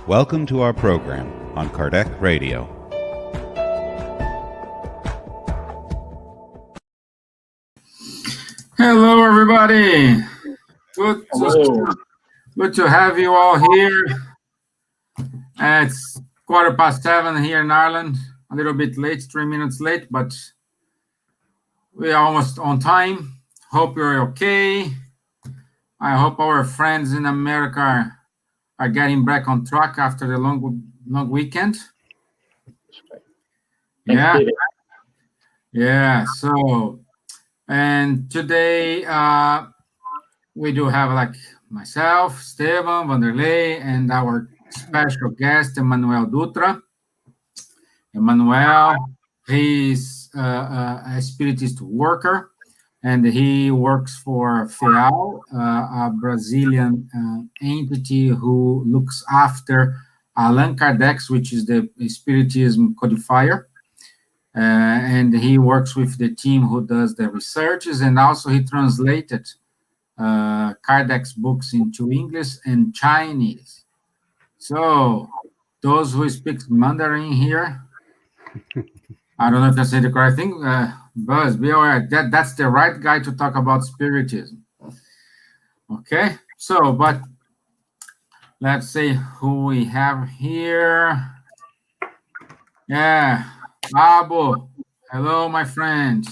Welcome to our program on Kardec Radio. Hello, everybody. Good to have you all here. It's 7:15 here in Ireland. A little bit late, 3 minutes late, but we're almost on time. Hope you're okay. I hope our friends in America are getting back on track after the long weekend. Yeah. So, and today we do have like myself, Esteban, Vanderlei, and our special guest, Emanuel Dutra. Emanuel, he's a spiritist worker, and he works for FEAL, a Brazilian entity who looks after Allan Kardec, which is the Spiritism codifier. And he works with the team who does the researches, and also he translated Kardec's books into English and Chinese. So those who speak Mandarin here, I don't know if I say the correct thing, Buzz, be aware that that's the right guy to talk about Spiritism. Okay, so, but let's see who we have here. Yeah, Abu, hello, my friend.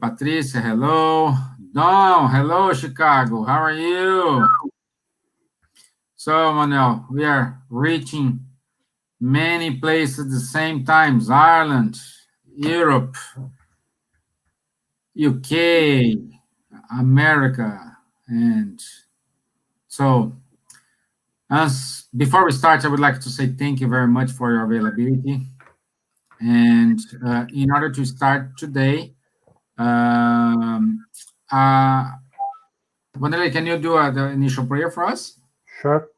Patricia, hello. Don, hello, Chicago. How are you? So, Manuel, we are reaching many places at the same time. Ireland, Europe, UK, America. And so, before we start, I would like to say thank you very much for your availability. And in order to start today, Vanderlei, can you do the initial prayer for us? Sure.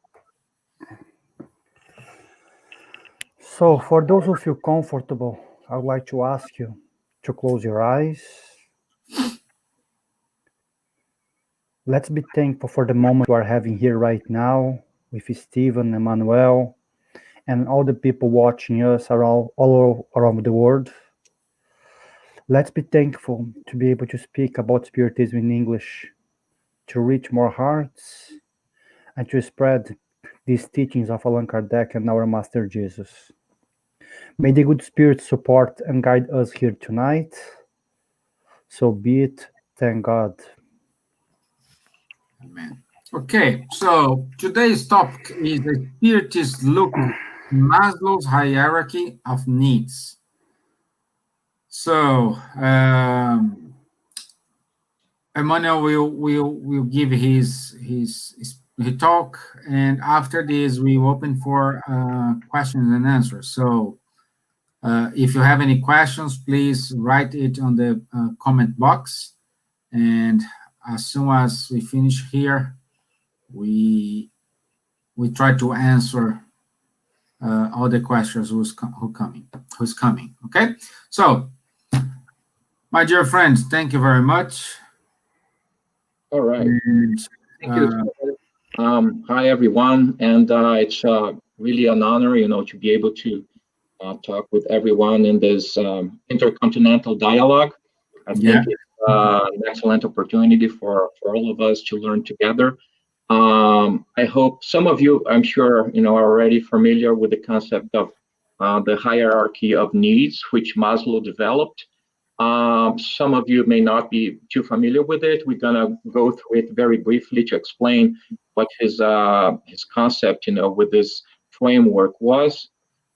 So, for those who feel comfortable, I would like to ask you to close your eyes. Let's be thankful for the moment we are having here right now with Stephen, Emanuel, and all the people watching us all around the world. Let's be thankful to be able to speak about Spiritism in English, to reach more hearts, and to spread these teachings of Allan Kardec and our Master Jesus. May the good Spirit support and guide us here tonight. So be it. Thank God. Amen. Okay, so today's topic is the Spiritist look at Maslow's hierarchy of needs. So, Emanuel will give his talk, and after this, we open for questions and answers. So, if you have any questions, please write it on the comment box, and as soon as we finish here, we try to answer all the questions who's coming. Okay, so my dear friends, thank you very much. All right. And, thank you. Hi everyone, and it's really an honor, to be able to talk with everyone in this intercontinental dialogue. I think it's an excellent opportunity for all of us to learn together. I hope some of you, I'm sure, are already familiar with the concept of the hierarchy of needs, which Maslow developed. Some of you may not be too familiar with it. We're gonna go through it very briefly to explain what his concept, with this framework was.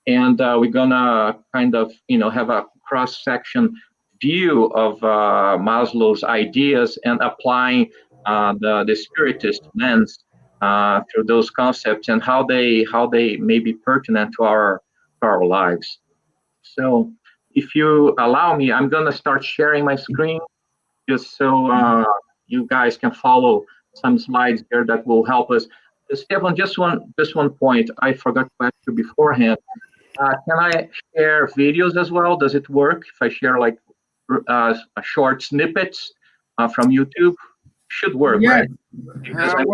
And we're gonna kind of, have a cross-section view of Maslow's ideas and applying the Spiritist lens through those concepts and how they may be pertinent to our lives. So, if you allow me, I'm gonna start sharing my screen just so you guys can follow some slides here that will help us. Stefan, just one point I forgot to ask you beforehand. Can I share videos as well? Does it work if I share like short snippets from YouTube? should work, Yeah. right? Because I'm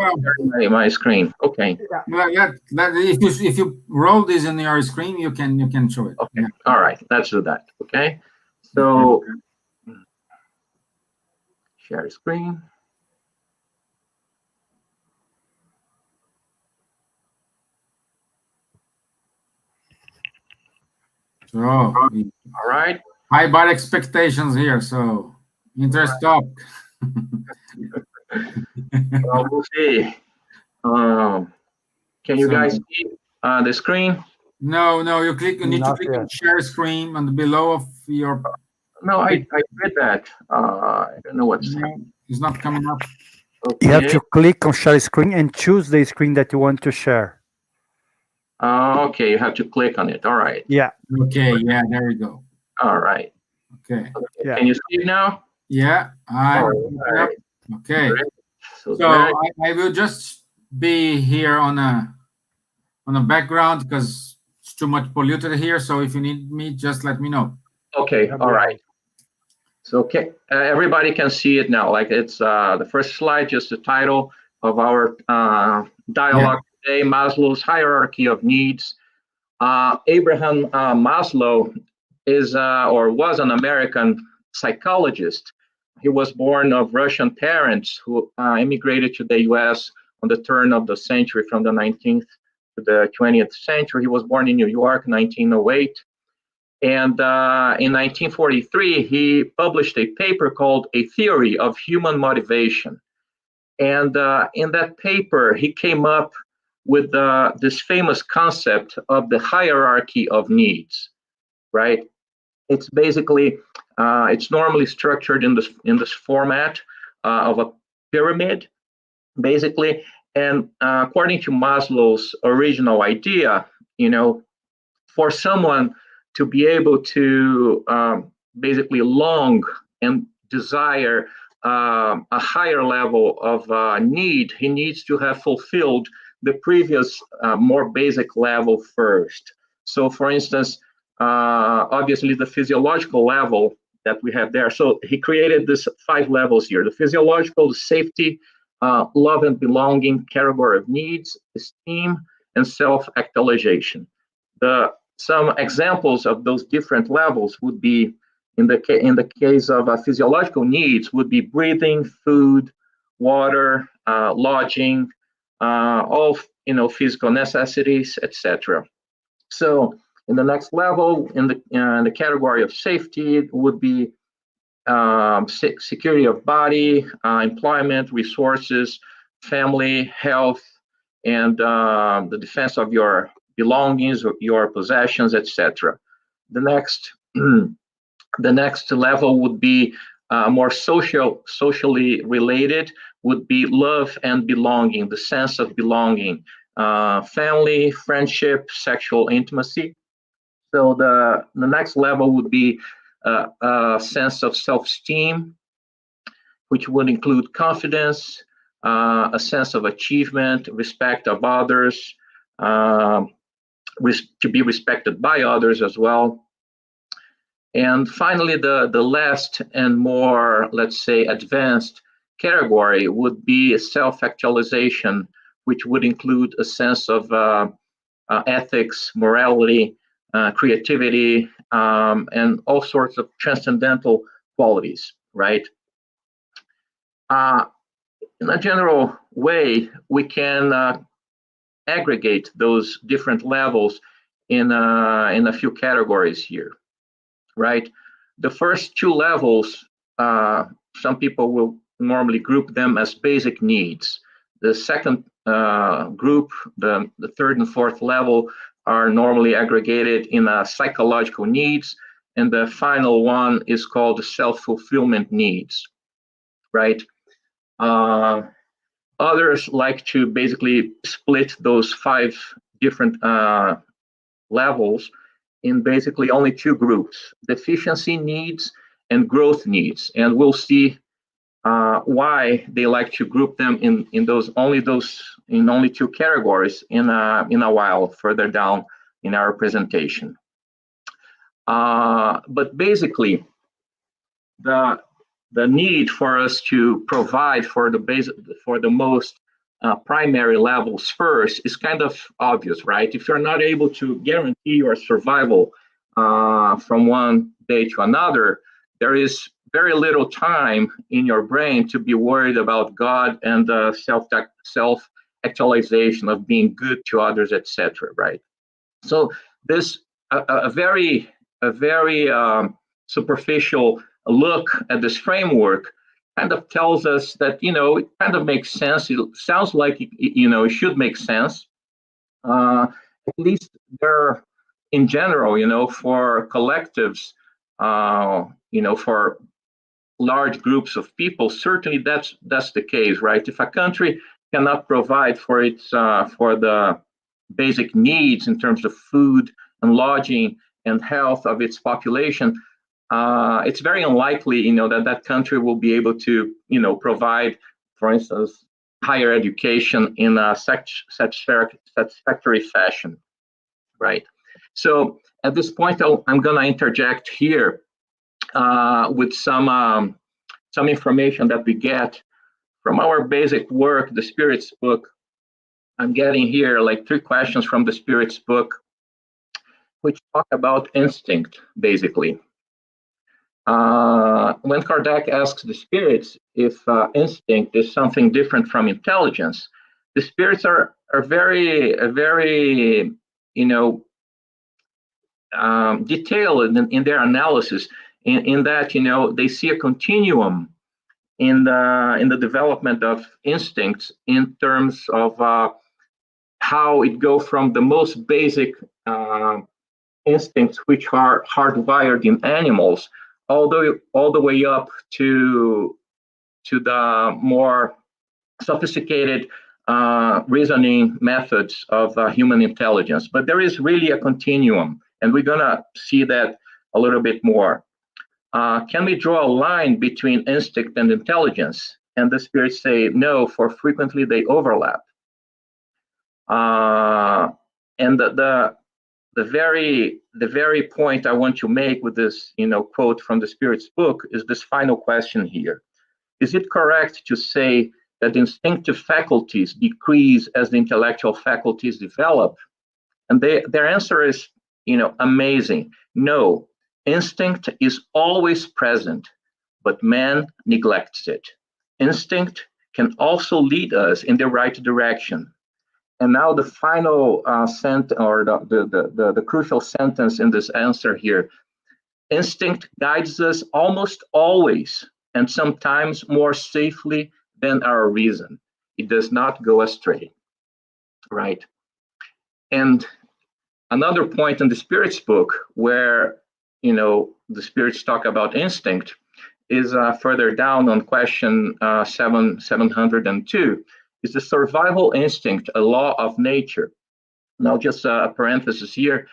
sharing my screen. Okay. Well, if you roll this in your screen, you can show it. Okay. All right. Let's do that. Okay. So share screen. So, all right. High bar expectations here. So interest up. Well, we'll see. Can you guys see the screen? No, you need to click on share screen and below of your. No, I did that. I don't know what's happening. It's not coming up. Okay. You have to click on share screen and choose the screen that you want to share. Okay, you have to click on it. All right. Yeah. Okay. Yeah. There we go. All right. Okay. Yeah. Can you see it now? Yeah. Right. Okay. Great. So I will just be here on a background because it's too much polluted here. So if you need me, just let me know. Okay. All right. So everybody can see it now. Like it's the first slide, just the title of our dialogue today: Maslow's hierarchy of needs. Abraham Maslow is or was an American psychologist. He was born of Russian parents who immigrated to the U.S. on the turn of the century, from the 19th to the 20th century. He was born in New York, 1908. And in 1943, he published a paper called A Theory of Human Motivation. And in that paper, he came up with this famous concept of the hierarchy of needs, right? It's basically, it's normally structured in this format of a pyramid, basically. And according to Maslow's original idea, for someone to be able to basically long and desire a higher level of need, he needs to have fulfilled the previous more basic level first. So for instance, obviously the physiological level that we have there. So he created this 5 levels here: the physiological, the safety, love and belonging, category of needs, esteem, and self-actualization. Some examples of those different levels would be, in the case of physiological needs, would be breathing, food, water, lodging, all physical necessities, etc. So in the next level, in the category of safety, it would be security of body, employment, resources, family, health, and the defense of your belongings, your possessions, etc. The next level would be more socially related, would be love and belonging, the sense of belonging, family, friendship, sexual intimacy. So the next level would be a sense of self-esteem, which would include confidence, a sense of achievement, respect of others, to be respected by others as well. And finally, the last and more, let's say, advanced category would be self-actualization, which would include a sense of ethics, morality, creativity, and all sorts of transcendental qualities, right? In a general way, we can aggregate those different levels in a few categories here, right? The first 2 levels, some people will normally group them as basic needs. The second group, the 3rd and 4th level, are normally aggregated in psychological needs, and the final one is called self-fulfillment needs, right? Others like to basically split those 5 different levels in basically only 2 groups: deficiency needs and growth needs. And we'll see why they like to group them in only 2 categories in a while further down in our presentation. But basically, need for us to provide for the most primary levels first is kind of obvious, right? If you're not able to guarantee your survival from one day to another, there is very little time in your brain to be worried about God and self-actualization of being good to others, etc. Right? So this a very superficial look at this framework kind of tells us that, it kind of makes sense. It sounds like it should make sense. At least there, in general, for collectives, for large groups of people, certainly that's the case, right? If a country cannot provide for the basic needs in terms of food and lodging and health of its population, it's very unlikely, that country will be able to, provide, for instance, higher education in a satisfactory fashion, right? So at this point, I'm going to interject here with some information that we get from our basic work, the Spirit's book. I'm getting here like 3 questions from the Spirit's book, which talk about instinct, basically. When Kardec asks the spirits if instinct is something different from intelligence, the spirits are very detailed in their analysis. In that, they see a continuum in the development of instincts in terms of how it goes from the most basic instincts, which are hardwired in animals, all the way up to the more sophisticated reasoning methods of human intelligence. But there is really a continuum, and we're going to see that a little bit more. Can we draw a line between instinct and intelligence? And the spirits say no, for frequently they overlap. And the very point I want to make with this, quote from the Spirit's book is this final question here. Is it correct to say that instinctive faculties decrease as the intellectual faculties develop? And their answer is, amazing. No, instinct is always present, but man neglects it. Instinct can also lead us in the right direction. And now the final sentence, or the crucial sentence in this answer here. Instinct guides us almost always, and sometimes more safely than our reason. It does not go astray, right? And another point in the Spirit's book where, the spirits talk about instinct is further down on question 702. Is the survival instinct a law of nature? Now, just a parenthesis here.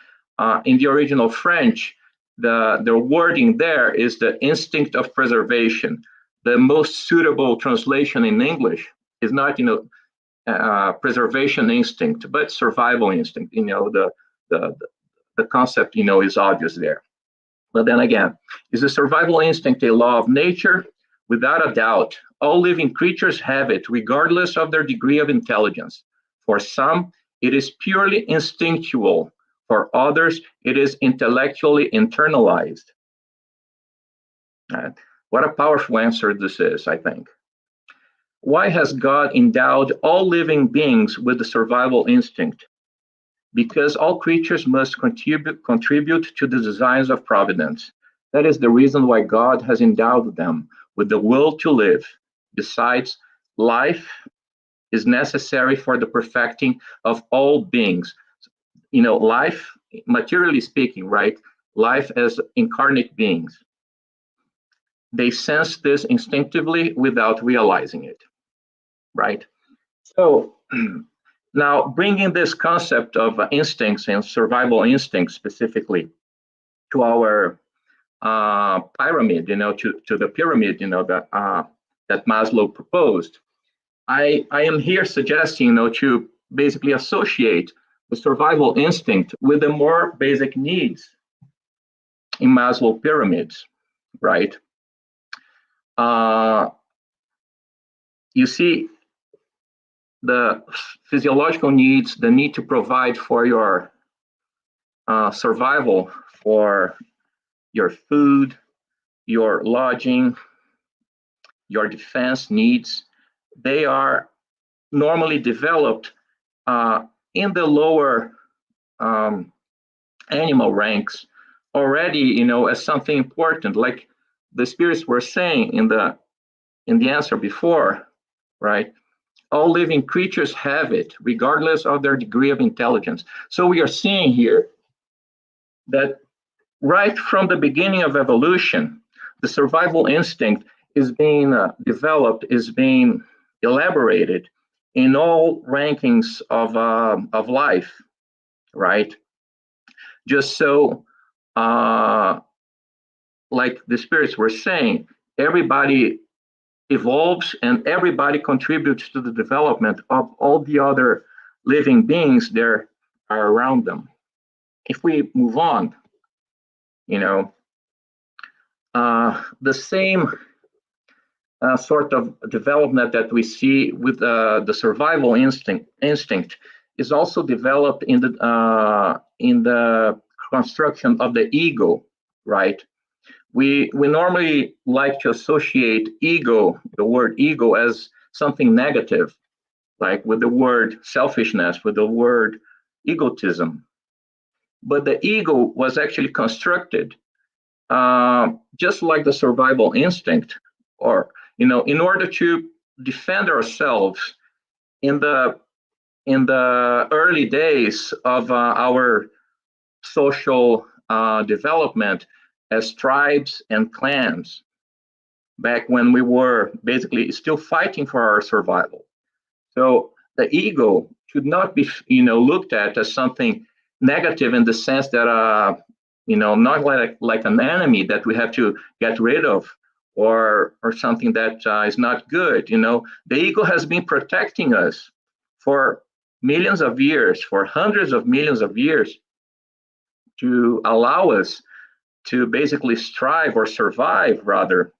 In the original French, the wording there is the instinct of preservation. The most suitable translation in English is not, preservation instinct, but survival instinct. The concept, is obvious there. But then again, is the survival instinct a law of nature? Without a doubt, all living creatures have it, regardless of their degree of intelligence. For some, it is purely instinctual. For others, it is intellectually internalized. What a powerful answer this is, I think. Why has God endowed all living beings with the survival instinct? Because all creatures must contribute to the designs of providence. That is the reason why God has endowed them with the will to live. Besides, life is necessary for the perfecting of all beings. Life, materially speaking, right? Life as incarnate beings. They sense this instinctively without realizing it, right? So now bringing this concept of instincts and survival instincts specifically to our pyramid, to the pyramid, that Maslow proposed. I am here suggesting, to basically associate the survival instinct with the more basic needs in Maslow pyramids, right? you see the physiological needs, the need to provide for your survival, for your food, your lodging, your defense needs, they are normally developed in the lower animal ranks already, as something important, like the spirits were saying in the answer before, right? All living creatures have it, regardless of their degree of intelligence. So we are seeing here that right from the beginning of evolution, the survival instinct is being developed, is being elaborated in all rankings of life, right? Just so, like the spirits were saying, everybody evolves and everybody contributes to the development of all the other living beings there are around them. If we move on, the same sort of development that we see with the survival instinct is also developed in the construction of the ego, right? We normally like to associate ego, the word ego, as something negative, like with the word selfishness, with the word egotism. But the ego was actually constructed just like the survival instinct, or in order to defend ourselves in the early days of our social development as tribes and clans, back when we were basically still fighting for our survival. So the ego should not be looked at as something negative in the sense that not like an enemy that we have to get rid of, or something that is not good. The ego has been protecting us for millions of years, for hundreds of millions of years, to allow us to basically strive or survive, rather,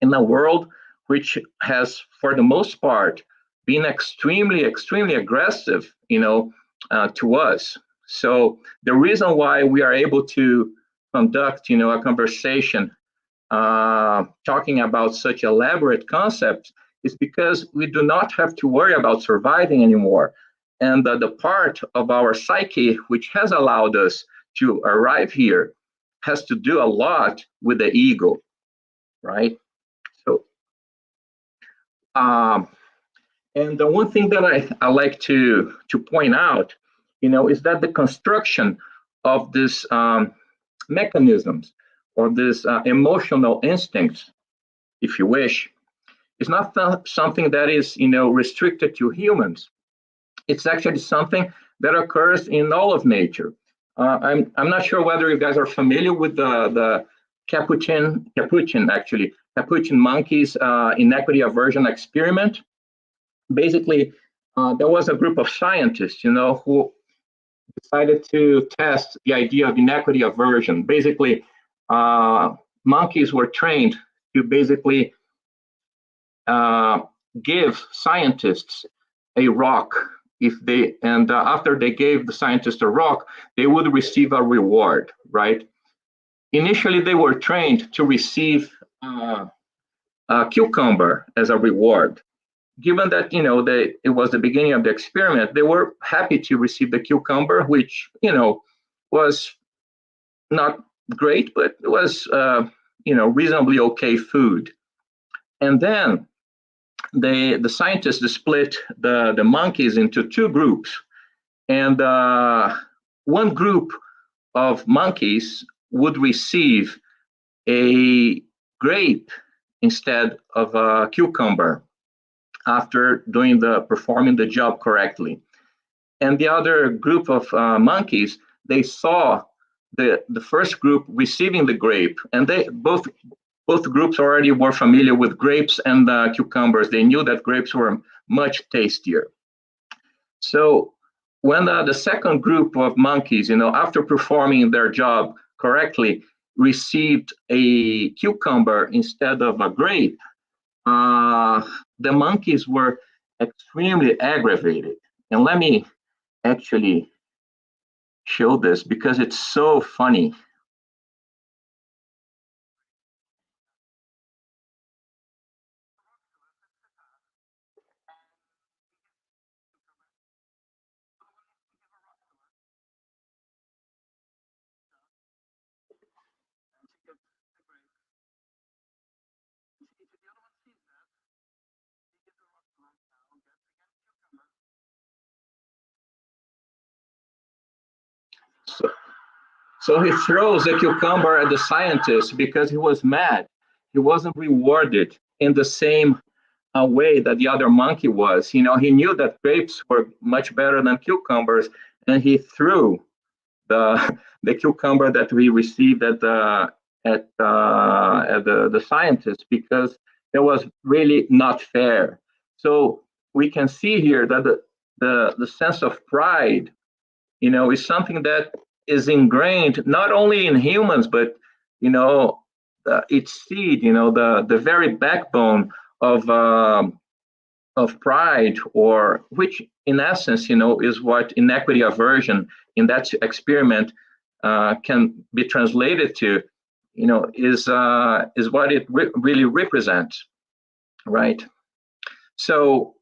in a world which has, for the most part, been extremely, extremely aggressive, to us. So the reason why we are able to conduct, a conversation talking about such elaborate concepts is because we do not have to worry about surviving anymore. And the part of our psyche which has allowed us to arrive here has to do a lot with the ego, right? So, and the one thing that I like to point out, is that the construction of this mechanisms, or this emotional instincts, if you wish, is not something that is restricted to humans. It's actually something that occurs in all of nature. I'm not sure whether you guys are familiar with the Capuchin monkeys inequity aversion experiment. Basically, there was a group of scientists, who decided to test the idea of inequity aversion. Basically, monkeys were trained to basically give scientists a rock. After they gave the scientist a rock, they would receive a reward, right? Initially, they were trained to receive a cucumber as a reward. Given that it was the beginning of the experiment, they were happy to receive the cucumber, which was not great, but it was reasonably okay food. And then the scientists split the monkeys into two groups, and one group of monkeys would receive a grape instead of a cucumber after performing the job correctly. And the other group of monkeys, they saw the first group receiving the grape, and they both groups already were familiar with grapes and cucumbers. They knew that grapes were much tastier. So when the second group of monkeys, after performing their job correctly, received a cucumber instead of a grape, the monkeys were extremely aggravated. And let me actually show this because it's so funny. So he throws the cucumber at the scientist because he was mad. He wasn't rewarded in the same way that the other monkey was. You know, he knew that grapes were much better than cucumbers, and he threw the cucumber that we received at the scientist because it was really not fair. So we can see here that the sense of pride, you know, is something that is ingrained not only in humans, but, you know, its seed, you know, the very backbone of pride, or which in essence, you know, is what inequity aversion in that experiment can be translated to, you know, is what it really represents, right? So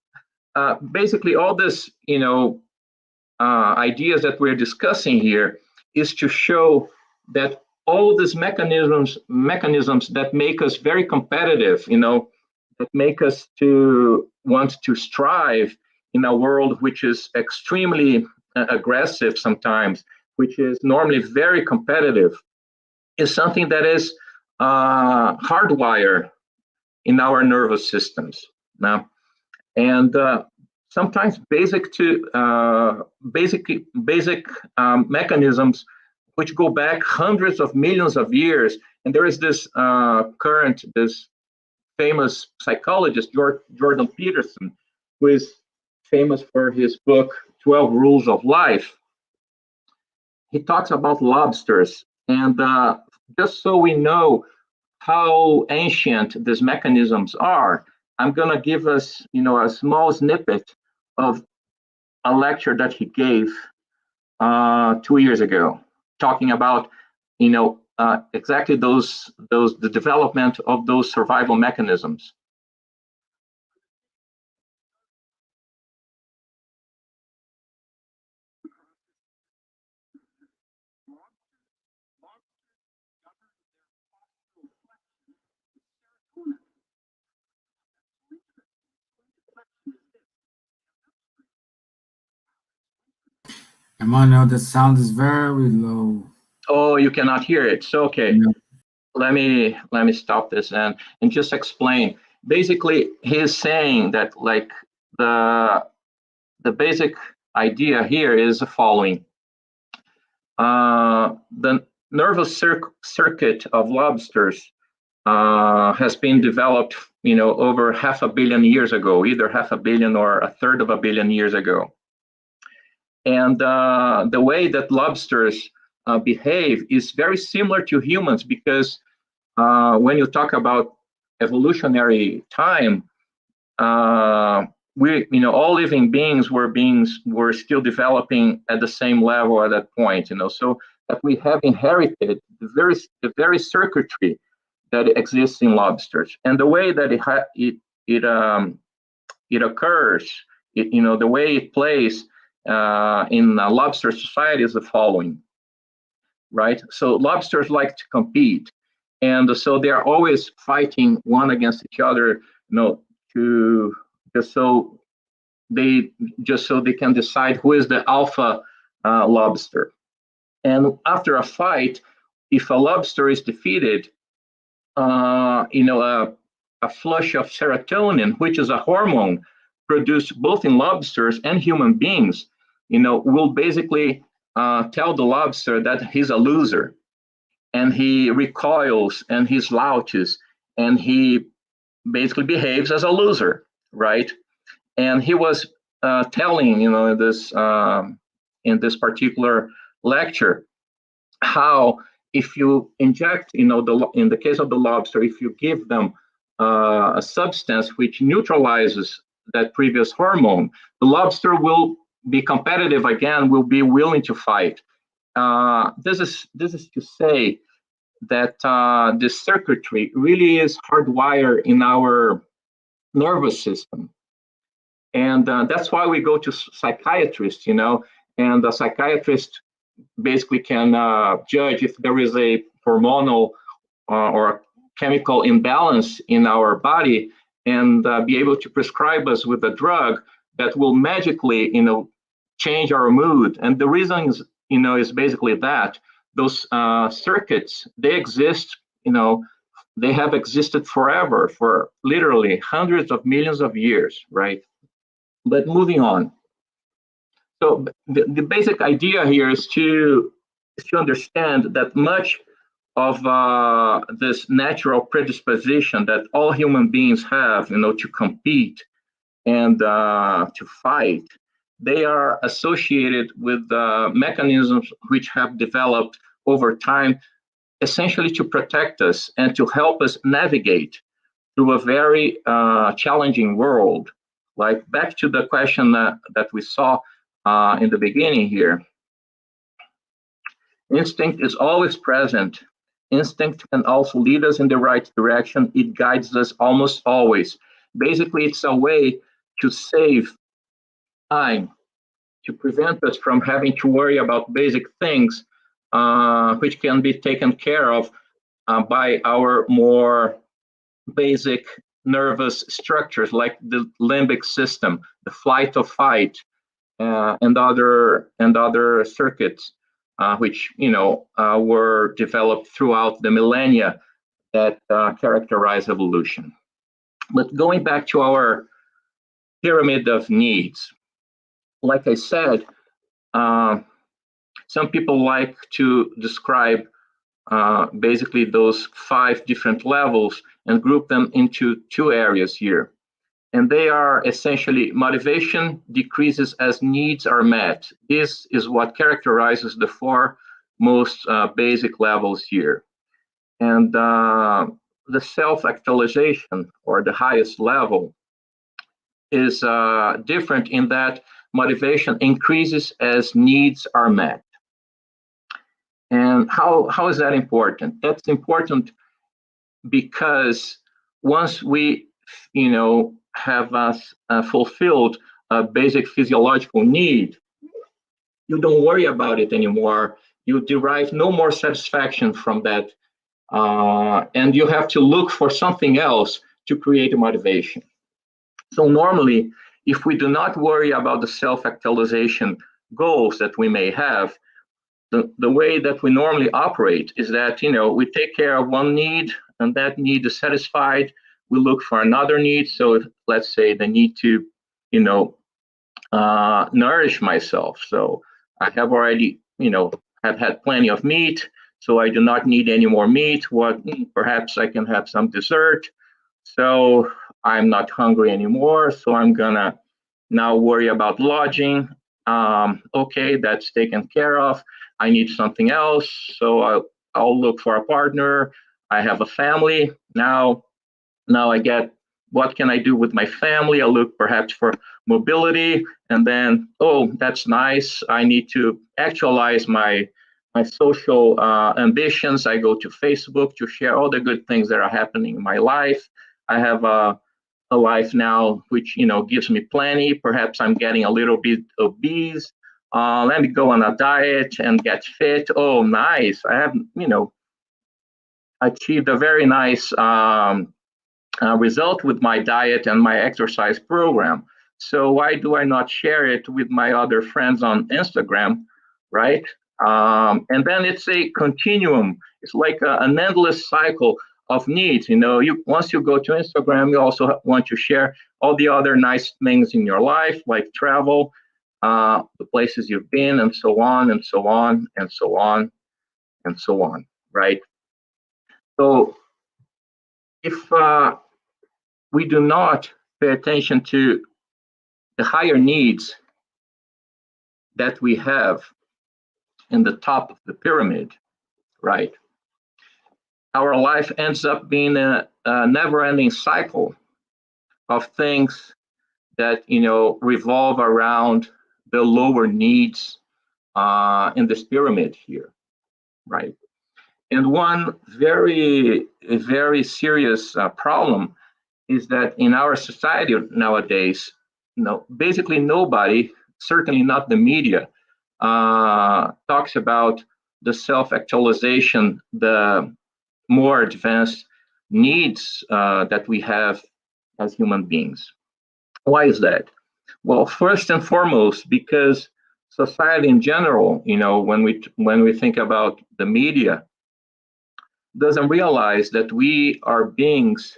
basically all this, you know, ideas that we're discussing here is to show that all these mechanisms that make us very competitive, you know, that make us to want to strive in a world which is extremely aggressive sometimes, which is normally very competitive, is something that is hardwired in our nervous systems now. And sometimes basic mechanisms which go back hundreds of millions of years. And there is this this famous psychologist, Jordan Peterson, who is famous for his book, 12 Rules of Life. He talks about lobsters. And just so we know how ancient these mechanisms are, I'm going to give us, you know, a small snippet of a lecture that he gave 2 years ago, talking about, you know, exactly the development of those survival mechanisms. Emanuel, the sound is very low. Oh, you cannot hear it. So okay. No. Let me stop this and just explain. Basically, he's saying that like the basic idea here is the following. The nervous circuit of lobsters has been developed, you know, over 500 million years ago, either 500 million or 1/3 of a billion years ago. And the way that lobsters behave is very similar to humans, because when you talk about evolutionary time, we, you know, all living beings were still developing at the same level at that point, you know, so that we have inherited the very circuitry that exists in lobsters, and the way that it occurs, you know, the way it plays in a lobster society is the following, right? So lobsters like to compete, and so they are always fighting one against each other, you know, to just so they can decide who is the alpha lobster. And after a fight, if a lobster is defeated, you know, a flush of serotonin, which is a hormone produced both in lobsters and human beings, you know, will basically tell the lobster that he's a loser, and he recoils and he slouches and he basically behaves as a loser, right? And he was telling, you know, in this particular lecture, how if you inject, in the case of the lobster, if you give them a substance which neutralizes that previous hormone, the lobster will be competitive again, will be willing to fight. This is to say that this circuitry really is hardwired in our nervous system. And that's why we go to psychiatrists, and the psychiatrist basically can judge if there is a hormonal or chemical imbalance in our body, and be able to prescribe us with a drug that will magically, change our mood. And the reason is, is basically that those circuits, they exist, they have existed forever, for literally hundreds of millions of years, right? But moving on. So the basic idea here is to understand that much of this natural predisposition that all human beings have, to compete and to fight, they are associated with mechanisms which have developed over time, essentially to protect us and to help us navigate through a very challenging world. Like, back to the question that we saw in the beginning here. Instinct is always present. Instinct can also lead us in the right direction. It guides us almost always. Basically, it's a way to save time, to prevent us from having to worry about basic things, which can be taken care of by our more basic nervous structures, like the limbic system, the flight or fight, and other circuits, which were developed throughout the millennia that characterize evolution. But going back to our pyramid of needs, like I said, some people like to describe basically those 5 different levels and group them into 2 areas here. And they are essentially: motivation decreases as needs are met. This is what characterizes the 4 most basic levels here. And the self-actualization, or the highest level, is different in that motivation increases as needs are met. And how is that important? That's important because once we, have fulfilled a basic physiological need, you don't worry about it anymore. You derive no more satisfaction from that, and you have to look for something else to create a motivation. So normally, if we do not worry about the self-actualization goals that we may have, the way that we normally operate is that, we take care of one need, and that need is satisfied. We look for another need. So let's say the need to, nourish myself. So I have already, have had plenty of meat, so I do not need any more meat. Perhaps I can have some dessert. So I'm not hungry anymore. So I'm gonna now worry about lodging. Okay, that's taken care of. I need something else, so I'll look for a partner. I have a family. Now I get, what can I do with my family? I look perhaps for mobility, and then, oh, that's nice. I need to actualize my social ambitions. I go to Facebook to share all the good things that are happening in my life. I have a life now which gives me plenty. Perhaps I'm getting a little bit obese. Let me go on a diet and get fit. Oh, nice. I have achieved a very nice result with my diet and my exercise program. So why do I not share it with my other friends on Instagram, right? And then it's a continuum. It's like an endless cycle of needs. Once you go to Instagram, you also want to share all the other nice things in your life, like travel, the places you've been, and so on, and so on, and so on, and so on, right? So if we do not pay attention to the higher needs that we have in the top of the pyramid, right? our life ends up being a never-ending cycle of things that, you know, revolve around the lower needs in this pyramid here, right? And one very serious problem is that in our society nowadays, basically nobody, certainly not the media, talks about the self-actualization, the more advanced needs that we have as human beings. Why is that? Well, first and foremost, because society in general, when we think about the media, doesn't realize that we are beings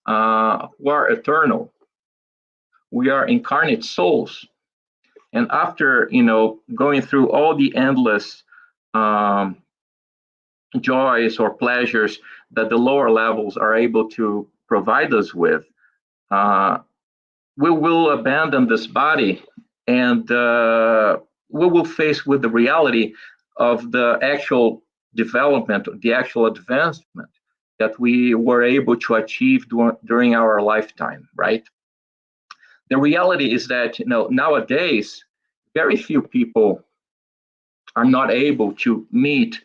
who are eternal. We are incarnate souls. And after, going through all the endless joys or pleasures that the lower levels are able to provide us with, we will abandon this body, and we will face with the reality of the actual development, the actual advancement that we were able to achieve during our lifetime, right? The reality is that, nowadays, very few people are not able to meet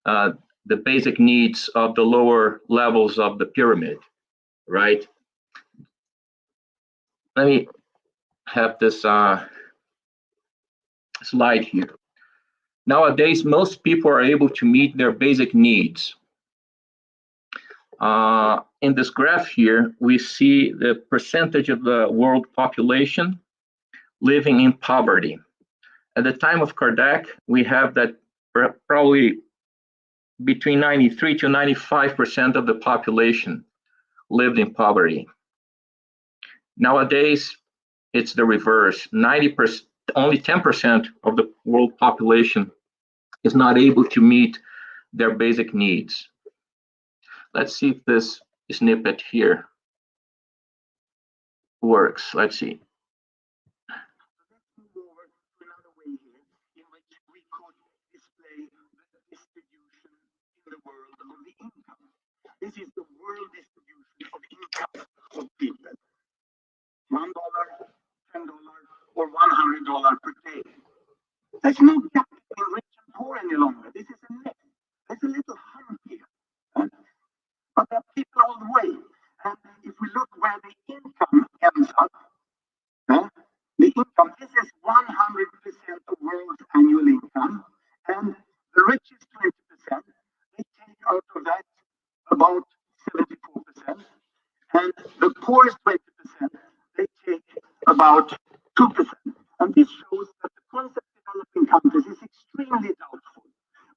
the basic needs of the lower levels of the pyramid, right? Let me have this slide here. Nowadays, most people are able to meet their basic needs. In this graph here, we see the percentage of the world population living in poverty. At the time of Kardec, we have that probably between 93 to 95% of the population lived in poverty. Nowadays, it's the reverse. 90%, only 10% of the world population is not able to meet their basic needs. Let's see if this snippet here works. Let's see. Let's move over to another way here in which we could display the distribution in the world of the income. This is the world distribution of income of people. $1, $10, or $100 per day. There's no gap between rich and poor any longer. This is a net. There's a little hump here. But there are people all the way. And if we look where the income ends up, the income, this is 100% of world's annual income. And the richest 20%, they take out of that about 74%. And the poorest 20%, they take about 2%. And this shows that the concept of developing countries is extremely doubtful.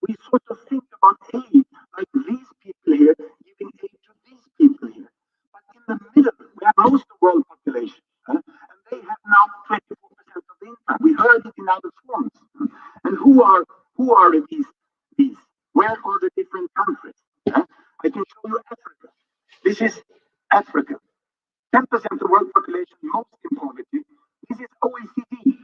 We sort of think about aid, like these people here giving aid to these people here. But in the middle, we have most of the world population, and they have now 24% of the income. We heard it in other forms. And who are these? Where are the different countries? I can show you Africa. This is Africa. 10% of the world population, most in poverty. This is OECD,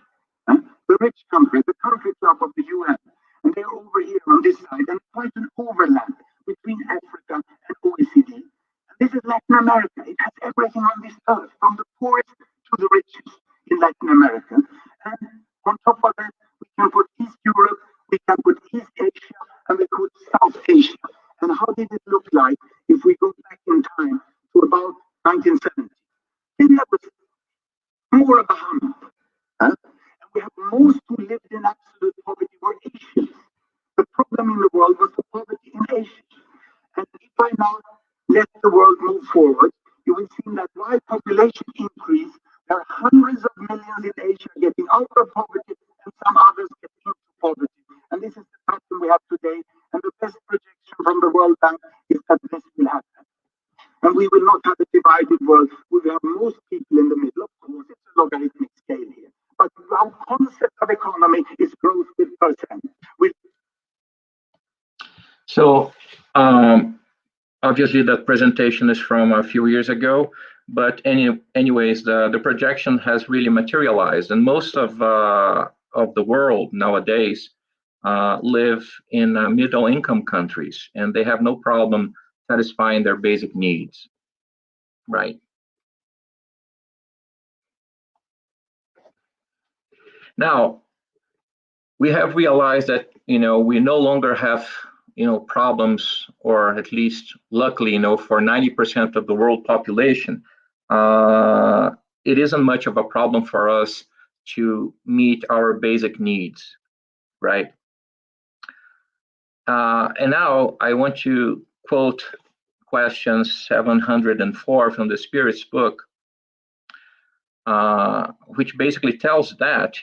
the rich country, the country club of the UN. And they're over here on this side, and quite an overlap between Africa and OECD. And this is Latin America. It has everything on this earth, from the poorest to the richest in Latin America. And on top of that, we can put East Europe, we can put East Asia, and we put South Asia. And how did it look like if we go back in time to about 1970? Then there was more of a hump. And we have most who lived in absolute poverty were Asians. The problem in the world was the poverty in Asia. And if I now let the world move forward, you will see that while population increase, there are hundreds of millions in Asia getting out of poverty and some others getting into poverty. And this is the pattern we have today. And the best projection from the World Bank is that this will happen. And we will not have a divided world. We will have most people in the middle. Of course, it's a logarithmic scale here. But our concept of economy is growth with percent. So, obviously, that presentation is from a few years ago. But anyways, the projection has really materialized. And most of the world nowadays live in middle-income countries. And they have no problem satisfying their basic needs, right? Now, we have realized that, we no longer have, problems, or at least luckily, for 90% of the world population, it isn't much of a problem for us to meet our basic needs, right? And now I want to quote question 704 from the Spirit's book, which basically tells that,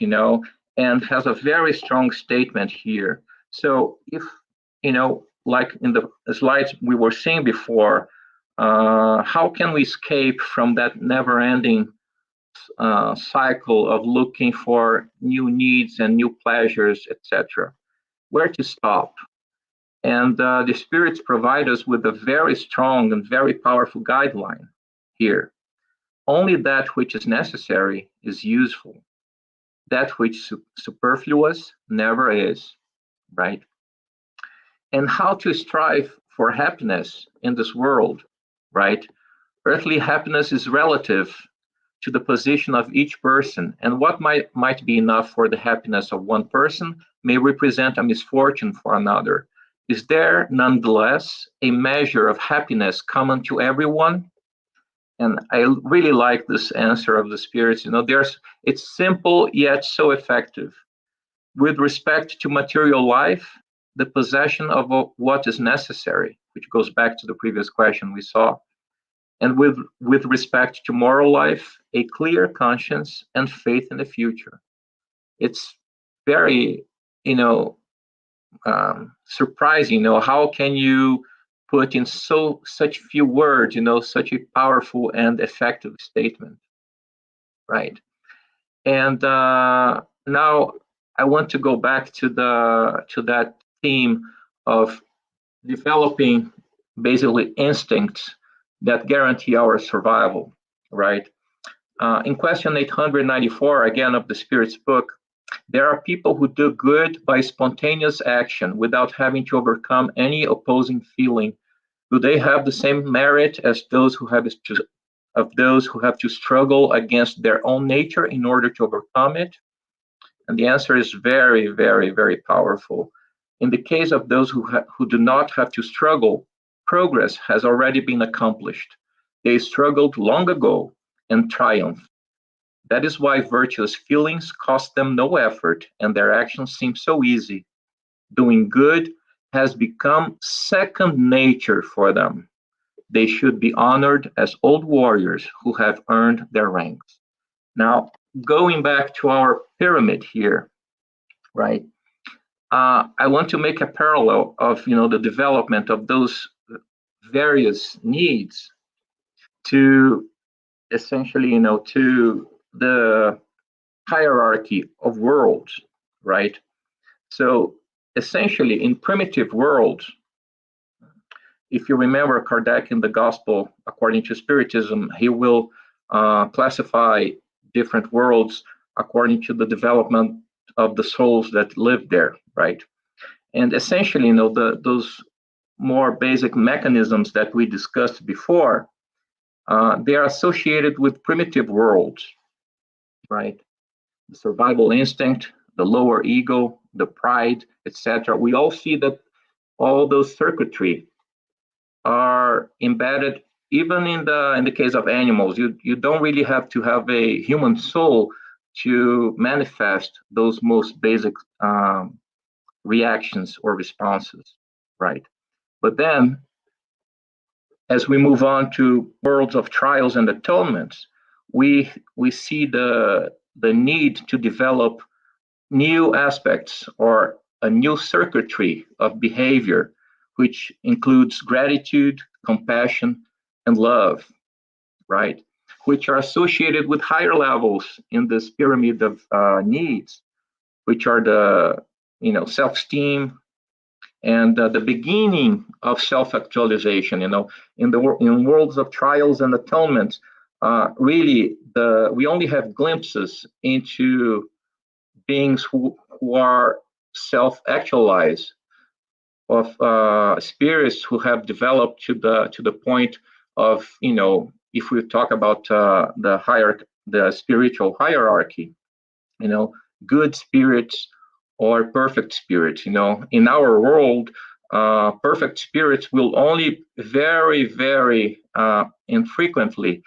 and has a very strong statement here. So if, like in the slides we were seeing before, how can we escape from that never-ending cycle of looking for new needs and new pleasures, etc.? Where to stop? And the spirits provide us with a very strong and very powerful guideline here. Only that which is necessary is useful. That which is superfluous never is, right? And how to strive for happiness in this world, right? Earthly happiness is relative to the position of each person, and what might be enough for the happiness of one person may represent a misfortune for another. Is there nonetheless a measure of happiness common to everyone? And I really like this answer of the spirits. It's simple yet so effective. With respect to material life, the possession of what is necessary, which goes back to the previous question we saw. And with respect to moral life, a clear conscience and faith in the future. It's very, surprising, how can you put in such few words, such a powerful and effective statement, right? And now I want to go back to that theme of developing basically instincts that guarantee our survival, right? In question 894, again, of the Spirit's book, there are people who do good by spontaneous action without having to overcome any opposing feeling. Do they have the same merit as those who have to struggle against their own nature in order to overcome it? And the answer is very, very, very powerful. In the case of those who do not have to struggle, progress has already been accomplished. They struggled long ago and triumphed. That is why virtuous feelings cost them no effort and their actions seem so easy. Doing good has become second nature for them. They should be honored as old warriors who have earned their ranks. Now, going back to our pyramid here, right? I want to make a parallel of, the development of those various needs to essentially, to the hierarchy of worlds, right? So essentially in primitive worlds, if you remember Kardec in the Gospel, according to Spiritism, he will classify different worlds according to the development of the souls that live there, right? And essentially, those more basic mechanisms that we discussed before, they are associated with primitive worlds, right? The survival instinct, the lower ego, the pride, etc. We all see that all those circuitry are embedded, even in the case of animals. You don't really have to have a human soul to manifest those most basic reactions or responses, right? But then, as we move on to worlds of trials and atonements, we see the need to develop new aspects or a new circuitry of behavior, which includes gratitude, compassion, and love, right? Which are associated with higher levels in this pyramid of needs, which are the self-esteem and the beginning of self-actualization. In worlds of trials and atonements, really we only have glimpses into beings who are self-actualized, spirits who have developed to the point of, if we talk about the spiritual hierarchy, good spirits or perfect spirits. In our world, perfect spirits will only very, very infrequently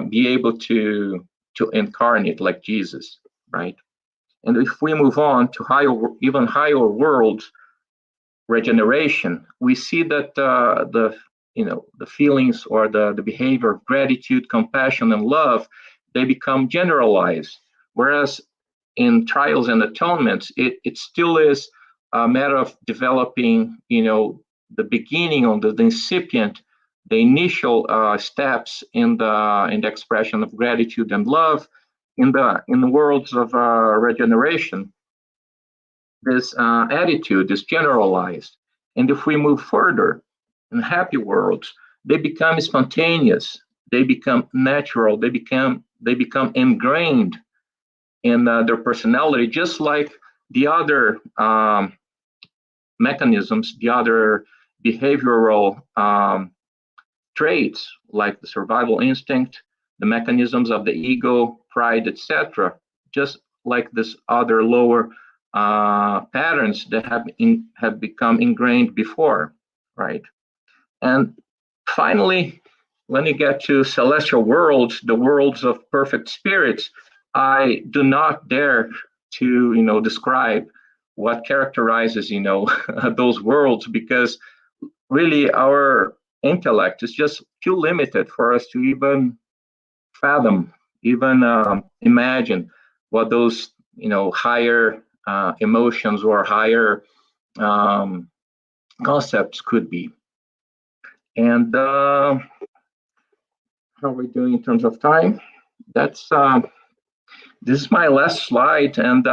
be able to incarnate like Jesus, right? And if we move on to even higher worlds, regeneration, we see that the feelings or the behavior of gratitude, compassion, and love, they become generalized. Whereas in trials and atonements, it still is a matter of developing, the beginning on the incipient, the initial steps in the expression of gratitude and love. In the worlds of regeneration, this attitude is generalized. And if we move further in happy worlds, they become spontaneous, they become natural, they become ingrained in their personality, just like the other mechanisms, the other behavioral traits, like the survival instinct, the mechanisms of the ego, pride, etc., just like this other lower patterns that have become ingrained before, right? And finally, when you get to celestial worlds, the worlds of perfect spirits, I do not dare to describe what characterizes those worlds, because really our intellect is just too limited for us to even fathom, even imagine what those higher emotions or higher concepts could be. And how are we doing in terms of time? That's this is my last slide, and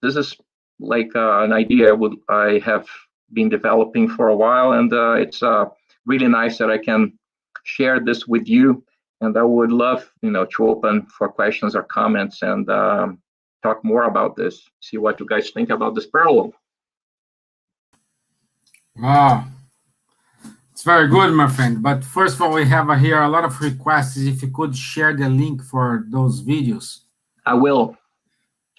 this is like an idea I have been developing for a while, and it's really nice that I can share this with you. And I would love to open for questions or comments and talk more about this, see what you guys think about this parallel. Wow, it's very good, my friend. But first of all, we have here a lot of requests. If you could share the link for those videos. I will.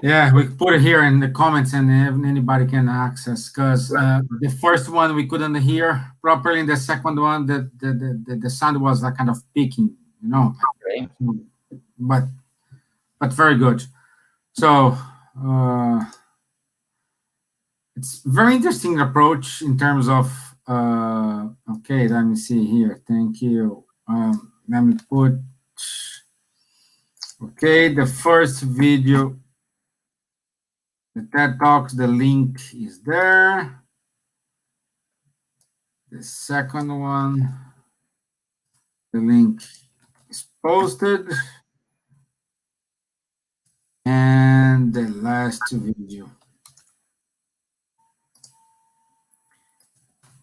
Yeah, we put it here in the comments, and anybody can access. Because the first one we couldn't hear properly, and the second one, the sound was like kind of peaking, Okay. But very good. So it's very interesting approach in terms of. Okay, let me see here. Thank you. Let me put. Okay, the first video. The TED Talks, the link is there. The second one, the link is posted. And the last video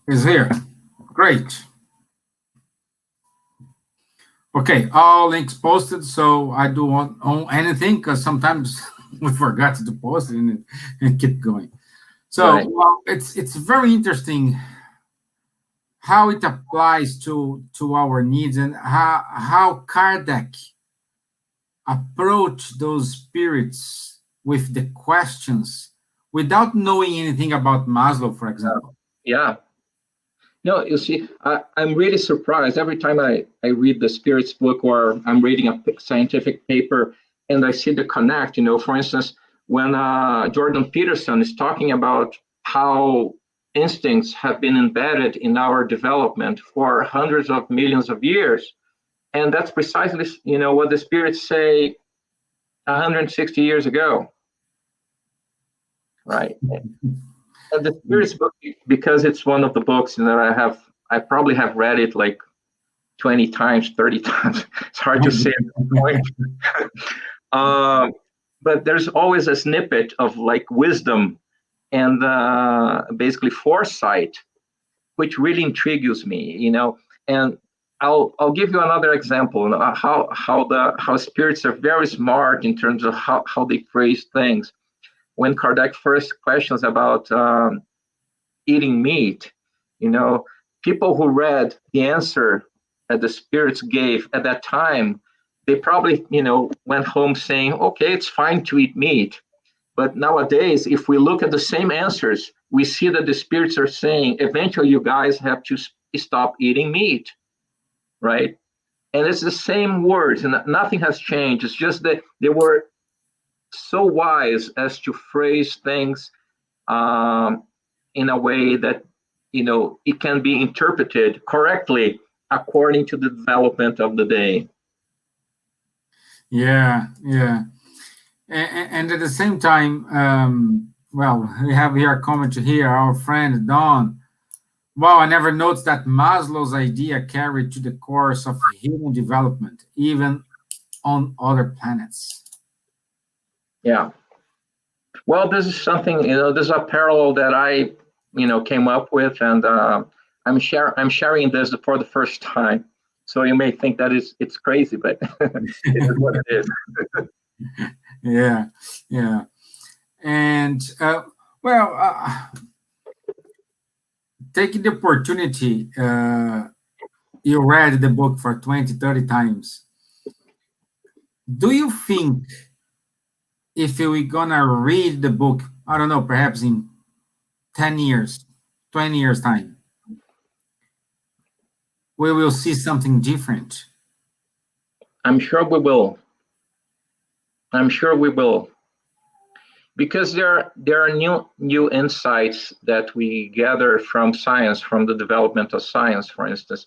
is here. Great. Okay, all links posted, so I don't own anything, because sometimes we forgot to post it and keep going. So right. Well, it's very interesting how it applies to our needs, and how Kardec approached those spirits with the questions without knowing anything about Maslow, for example. Yeah. No, you see, I'm really surprised every time I read the Spirits book, or I'm reading a scientific paper, and I see the connect. For instance, when Jordan Peterson is talking about how instincts have been embedded in our development for hundreds of millions of years, and that's precisely what the spirits say 160 years ago, right? And the Spirits book, because it's one of the books that I probably have read it like 20 times, 30 times. It's hard to say at this point. But there's always a snippet of like wisdom and basically foresight, which really intrigues me, And I'll give you another example, how spirits are very smart in terms of how they phrase things. When Kardec first questions about eating meat. People who read the answer that the spirits gave at that time, they probably, went home saying, okay, it's fine to eat meat. But nowadays, if we look at the same answers, we see that the spirits are saying, eventually you guys have to stop eating meat, right? And it's the same words, and nothing has changed. It's just that they were so wise as to phrase things in a way that, it can be interpreted correctly according to the development of the day. Yeah. And at the same time, well, we have here a comment here, our friend Don. Wow, I never noticed that Maslow's idea carried to the course of human development, even on other planets. Yeah. Well, this is something, this is a parallel that I, came up with, and I'm sharing this for the first time. So you may think that it's crazy, but it is what it is. Yeah. And taking the opportunity, you read the book for 20, 30 times. Do you think if we're gonna read the book, I don't know, perhaps in 10 years, 20 years time, we will see something different? I'm sure we will. Because there are new insights that we gather from science, from the development of science, for instance.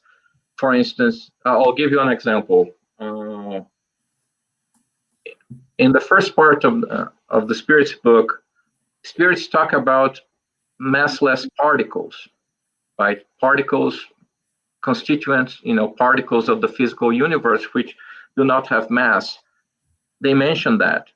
I'll give you an example. In the first part of the Spirits book, Spirits talk about massless particles, right? Particles, constituents, particles of the physical universe, which do not have mass. They mention that.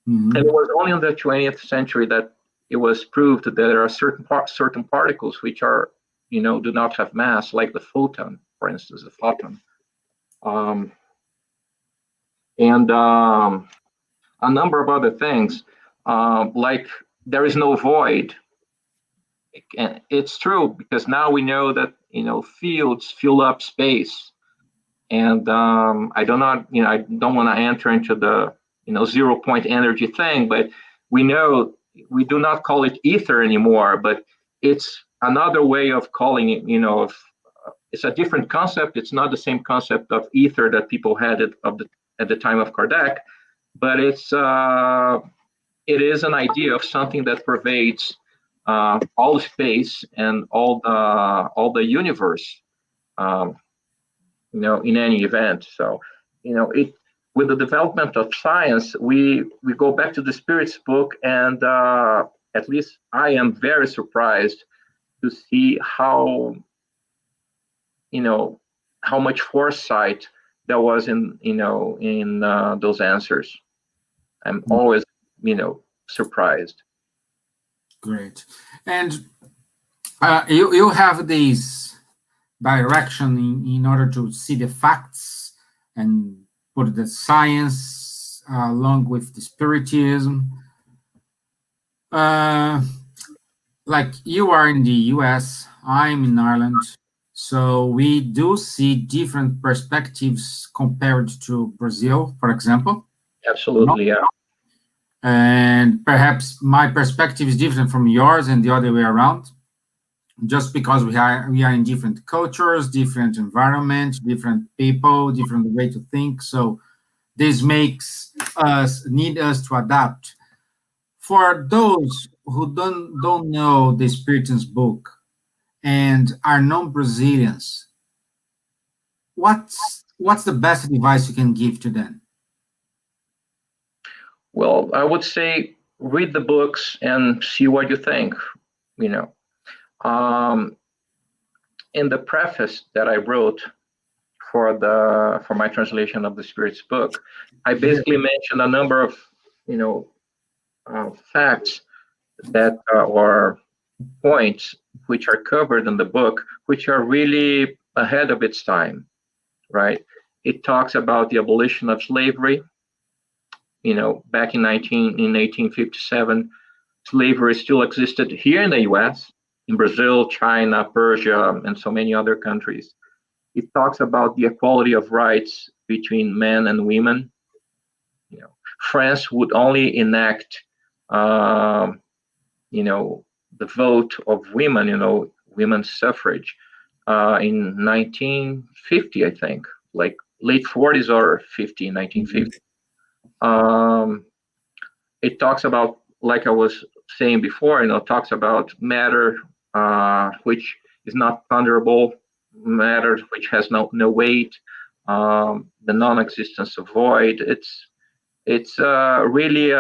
Mm-hmm. And it was only in the 20th century that it was proved that there are certain particles which are, do not have mass, like the photon, for instance, the photon. And a number of other things, like there is no void. And it's true, because now we know that, fields fill up space. And I don't want to enter into the, 0-point energy thing, but we know we do not call it ether anymore, but it's another way of calling it, it's a different concept. It's not the same concept of ether that people had at the time of Kardec, but it is an idea of something that pervades all space and all the universe, in any event. So, with the development of science, we go back to the Spirits book, and at least I am very surprised to see how much foresight there was in those answers. I'm always surprised. Great. And you have this direction in order to see the facts and put the science along with the spiritism. Like you are in the US, I'm in Ireland, so we do see different perspectives compared to Brazil, for example. Absolutely, yeah. And perhaps my perspective is different from yours and the other way around, just because we are in different cultures, different environments, different people, different way to think. So this makes us need us to adapt. For those who don't know the Spiritist book and are non-Brazilians, what's the best advice you can give to them? Well, I would say read the books and see what you think. In the preface that I wrote for my translation of the Spirits book, I basically mentioned a number of facts that are points which are covered in the book, which are really ahead of its time, right? It talks about the abolition of slavery. Back in 1857, slavery still existed here in the U.S., in Brazil, China, Persia, and so many other countries. It talks about the equality of rights between men and women. France would only enact, the vote of women, women's suffrage, in 1950, I think, like late 40s or 50, 1950. It talks about, like I was saying before, talks about matter which is not ponderable, matter which has no weight, the non-existence of void. It's really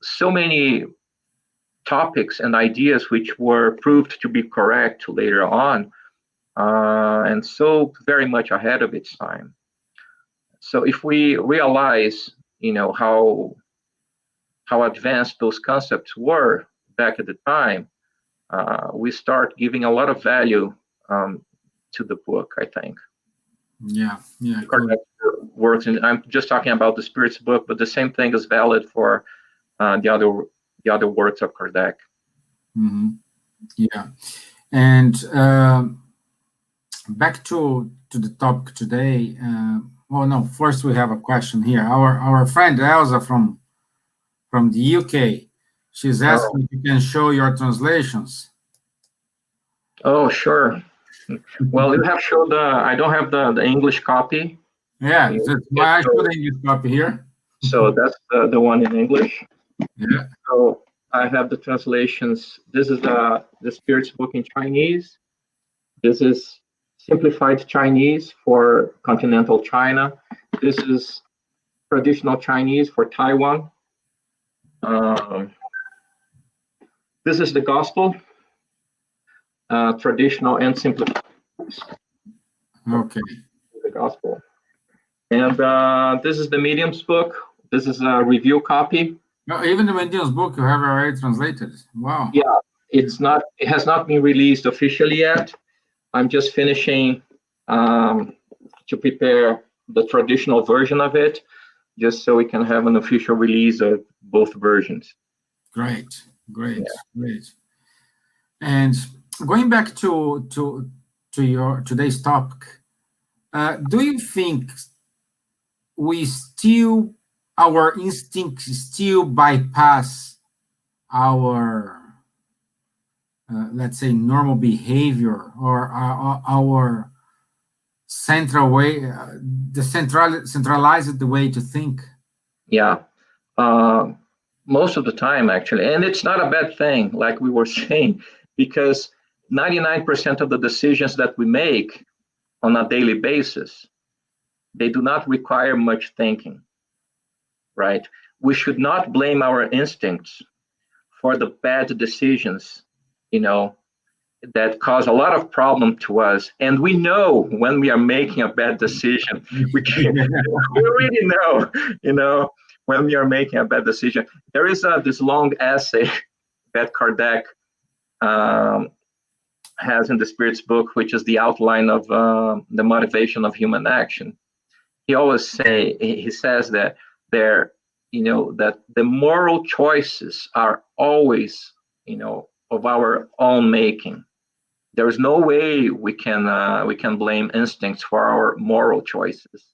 so many topics and ideas which were proved to be correct later on, and so very much ahead of its time. So if we realize, how advanced those concepts were back at the time, we start giving a lot of value to the book, I think. Yeah. Kardec works, and I'm just talking about the Spirit's book, but the same thing is valid for the other works of Kardec. Mm-hmm. Yeah, and back to the topic today. First we have a question here. Our friend Elsa from the UK, she's asking if you can show your translations. Oh, sure. Well, you have showed I don't have the English copy. Yeah, that's why I show the English copy here. So that's the one in English. Yeah. So I have the translations. This is the Spirit's book in Chinese. This is simplified Chinese for continental China. This is traditional Chinese for Taiwan. This is the Gospel, traditional and simplified. Okay. The Gospel. And this is the Medium's book. This is a review copy. No, even the Medium's book you have already translated. Wow. Yeah, it has not been released officially yet. I'm just finishing to prepare the traditional version of it, just so we can have an official release of both versions. Great. And going back to your today's topic, do you think our instincts still bypass our let's say normal behavior, or our central way, the centralized way to think? Yeah, most of the time, actually, and it's not a bad thing, like we were saying, because 99% of the decisions that we make on a daily basis, they do not require much thinking, right? We should not blame our instincts for the bad decisions, that cause a lot of problem to us. And we know when we are making a bad decision. We really know, when we are making a bad decision. There is this long essay that Kardec has in the Spirit's book, which is the outline of the motivation of human action. He says that that the moral choices are always, of our own making. There is no way we can blame instincts for our moral choices,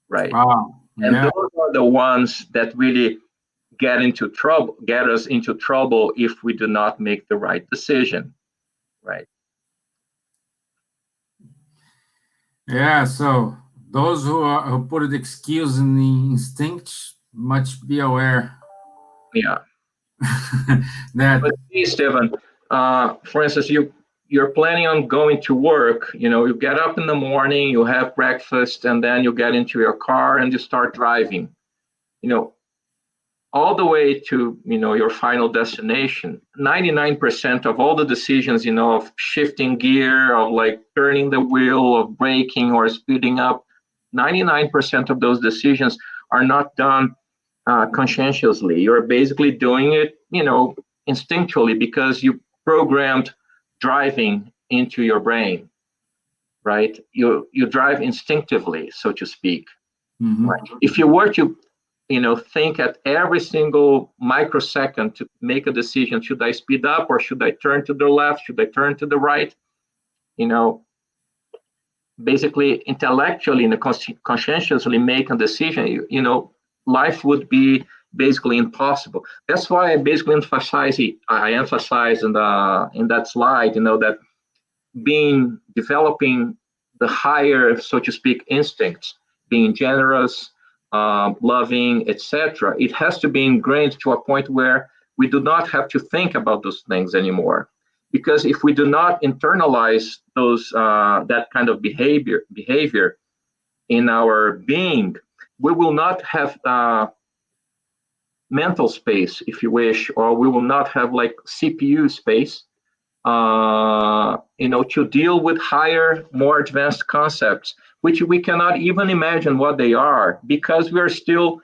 right? Wow. And those are the ones that really get us into trouble if we do not make the right decision, right? Yeah. So those who put the excuse in the instinct must be aware. Yeah. That. But see, Stephen, for instance, you're planning on going to work. You get up in the morning, you have breakfast, and then you get into your car and you start driving. All the way to your final destination. 99% of all the decisions, of shifting gear, of like turning the wheel, of braking or speeding up, 99% of those decisions are not done conscientiously. You're basically doing it, instinctually, because you programmed driving into your brain, right? You drive instinctively, so to speak. Mm-hmm. Right? If you were to think at every single microsecond to make a decision. Should I speed up or should I turn to the left? Should I turn to the right? Basically intellectually and conscientiously make a decision, life would be basically impossible. That's why I basically emphasize in that slide, that developing the higher, so to speak, instincts, being generous, loving, etc. It has to be ingrained to a point where we do not have to think about those things anymore. Because if we do not internalize that kind of behavior in our being, we will not have mental space, if you wish, or we will not have like CPU space, to deal with higher, more advanced concepts, which we cannot even imagine what they are, because we are still,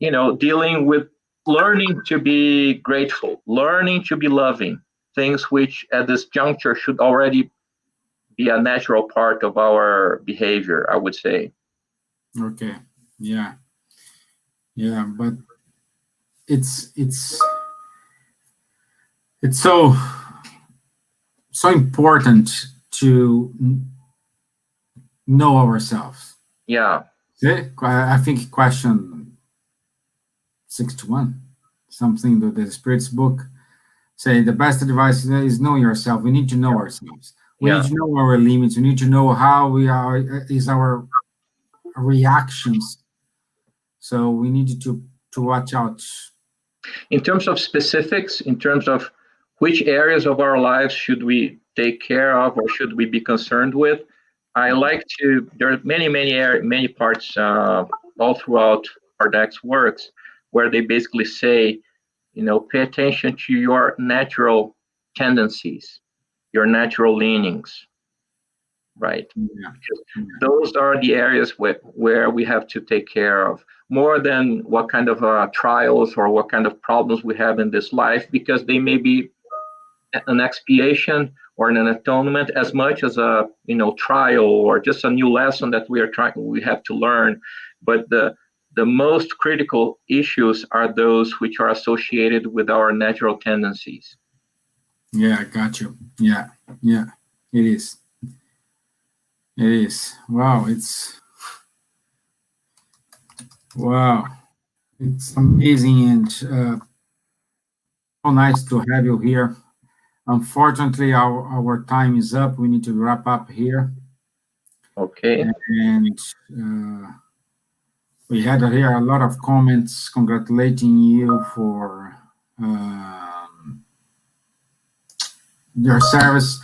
dealing with learning to be grateful, learning to be loving, things which at this juncture should already be a natural part of our behavior, I would say. Okay. Yeah. But it's so important to know ourselves. Yeah. Okay? I think question 61, something that the Spirit's book say the best advice is know yourself. We need to know ourselves. We need to know our limits. We need to know how we are, is our reactions. So we need to watch out. In terms of specifics, in terms of which areas of our lives should we take care of or should we be concerned with, I like to, there are many parts all throughout Kardec's works where they basically say, pay attention to your natural tendencies, your natural leanings, right? Yeah. Those are the areas where we have to take care of, more than what kind of trials or what kind of problems we have in this life, because they may be an expiation or an atonement as much as a trial or just a new lesson that we have to learn. But the most critical issues are those which are associated with our natural tendencies. Yeah, got you. Yeah, it is. It is. Wow, it's amazing and so nice to have you here. Unfortunately, our time is up. We need to wrap up here. Okay. And we had here a lot of comments congratulating you for your service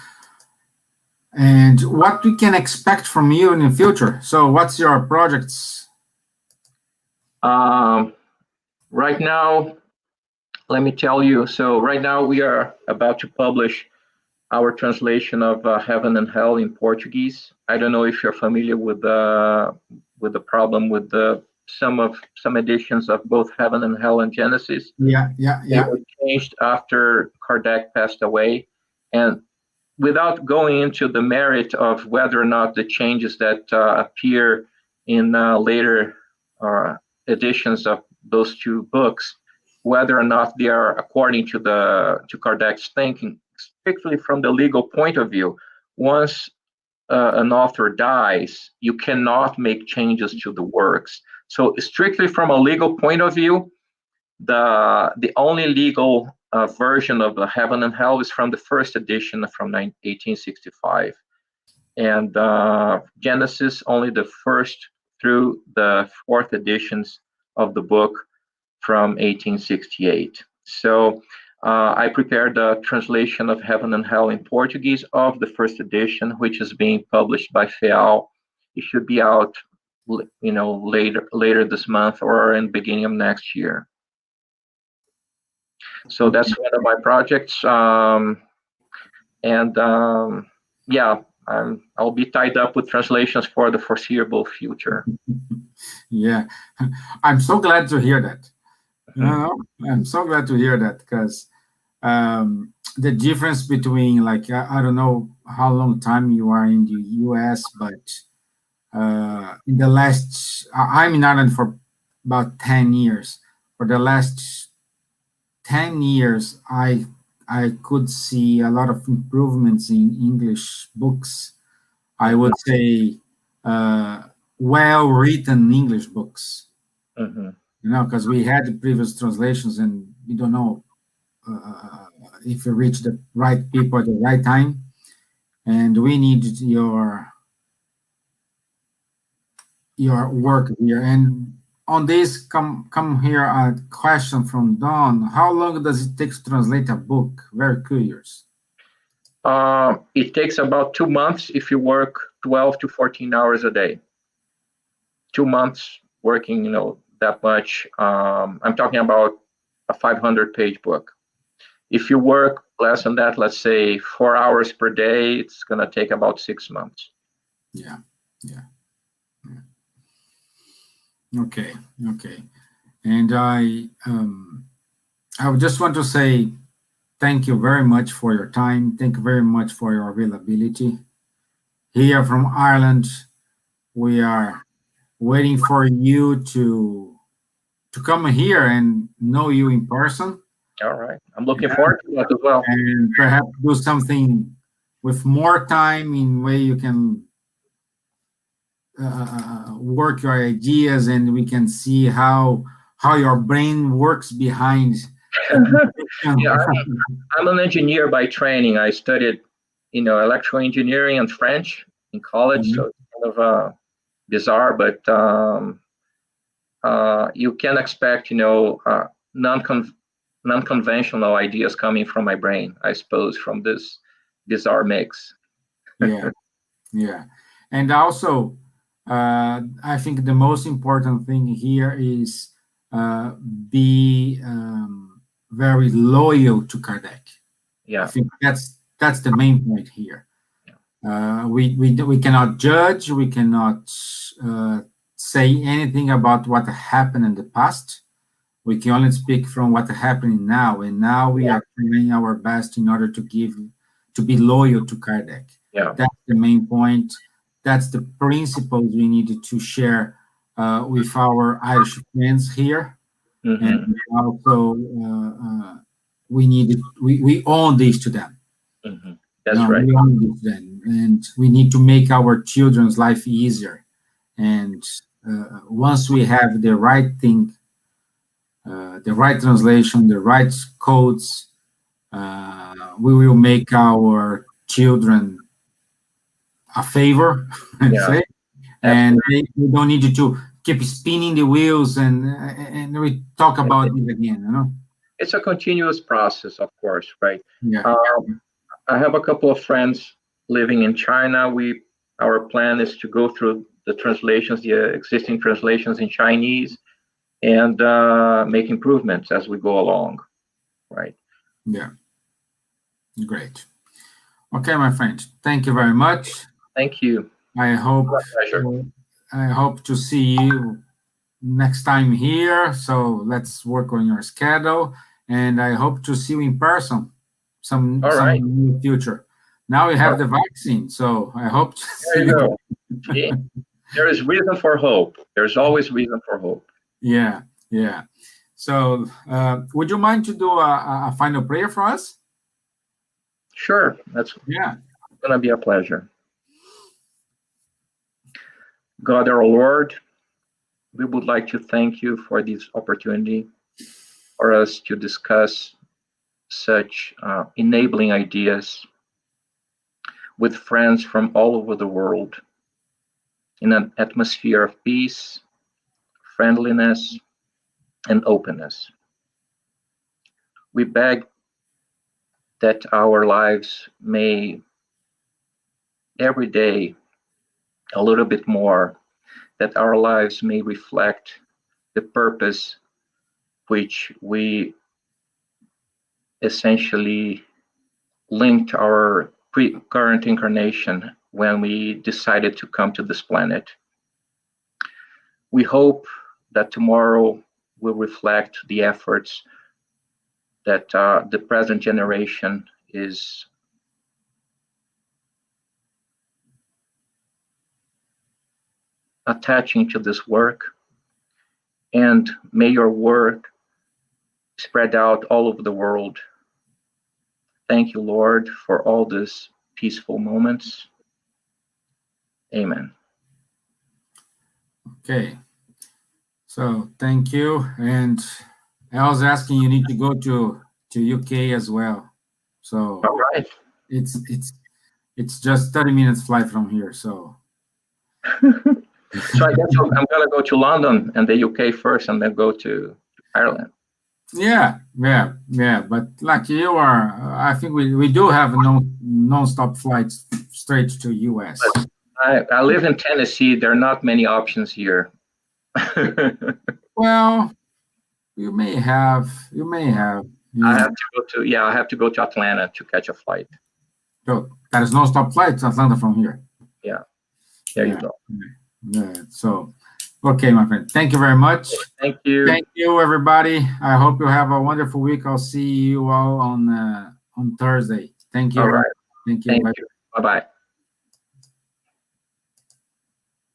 and what we can expect from you in the future. So what's your projects? Right now, let me tell you, so right now we are about to publish our translation of Heaven and Hell in Portuguese. I don't know if you're familiar with the problem with some editions of both Heaven and Hell and Genesis. Yeah. They were changed after Kardec passed away. And without going into the merit of whether or not the changes that appear in later editions of those two books, whether or not they are according to Kardec's thinking, strictly from the legal point of view, once an author dies, you cannot make changes to the works. So strictly from a legal point of view, the only legal version of the Heaven and Hell is from the first edition from 1865. And Genesis, only the first through the fourth editions of the book from 1868. So I prepared the translation of Heaven and Hell in Portuguese of the first edition, which is being published by FEAL. It should be out, later this month or in the beginning of next year. So that's one of my projects. I'll be tied up with translations for the foreseeable future. Yeah, I'm so glad to hear that. I'm so glad to hear that, because the difference between, like, I don't know how long time you are in the US, but in the last, I'm in Ireland for about 10 years. For the last 10 years, I could see a lot of improvements in English books. I would say well-written English books. Because we had the previous translations and we don't know if you reach the right people at the right time. And we need your work here. And on this, come here a question from Don. How long does it take to translate a book? Very curious. It takes about 2 months if you work 12 to 14 hours a day. 2 months working, that much. I'm talking about a 500-page book. If you work less than that, let's say 4 hours per day, it's going to take about 6 months. Yeah. Okay. And I would just want to say thank you very much for your time. Thank you very much for your availability. Here from Ireland, we are waiting for you to come here and know you in person. All right. I'm looking forward to that as well. And perhaps do something with more time in way you can work your ideas, and we can see how your brain works behind. Yeah, I'm an engineer by training. I studied, electrical engineering and French in college, so it's kind of bizarre, but you can expect, non-conventional ideas coming from my brain, I suppose, from this bizarre mix. Yeah. And also, I think the most important thing here is be very loyal to Kardec. Yeah. I think that's the main point here. We cannot judge, we cannot say anything about what happened in the past. We can only speak from what happening now, and now we are trying our best in order to be loyal to Kardec. Yeah. That's the main point. That's the principles we need to share with our Irish friends here. And also we own this to them. That's right. We own this to them, and we need to make our children's life easier. And once we have the right thing, the right translation, the right codes, we will make our children a favor, say, and we don't need to keep spinning the wheels and we talk about it again. It's a continuous process, of course, right? Yeah. I have a couple of friends living in China. Our plan is to go through the translations, the existing translations in Chinese, and make improvements as we go along, right? Yeah. Great. Okay, my friend. Thank you very much. Thank you. I hope to see you next time here. So let's work on your schedule, and I hope to see you in person some in the future. Now we have the vaccine, so I hope to see you. See? There is reason for hope. There's always reason for hope. Yeah. So would you mind to do a final prayer for us? Sure. That's going to be a pleasure. God, our Lord, we would like to thank you for this opportunity for us to discuss such enabling ideas with friends from all over the world in an atmosphere of peace, friendliness, and openness. We beg that our lives may every day a little bit more, that our lives may reflect the purpose which we essentially linked our current incarnation when we decided to come to this planet. We hope that tomorrow will reflect the efforts that the present generation is attaching to this work, and may your work spread out all over the world. Thank you, Lord, for all these peaceful moments. Amen. Okay. So thank you. And I was asking, you need to go to UK as well. So All right. it's just 30 minutes flight from here. So So I guess I'm gonna go to London and the UK first, and then go to Ireland. yeah. But like you are, I think we do have non-stop flights straight to US. I live in Tennessee. There are not many options here. Well, you may have. I have to go to Atlanta to catch a flight. So there is non-stop flights Atlanta from here. Yeah. There you go. Yeah. So, okay, my friend. Thank you very much. Thank you. Thank you, everybody. I hope you have a wonderful week. I'll see you all on Thursday. Thank you. All right. Thank you. Thank you. Bye-bye.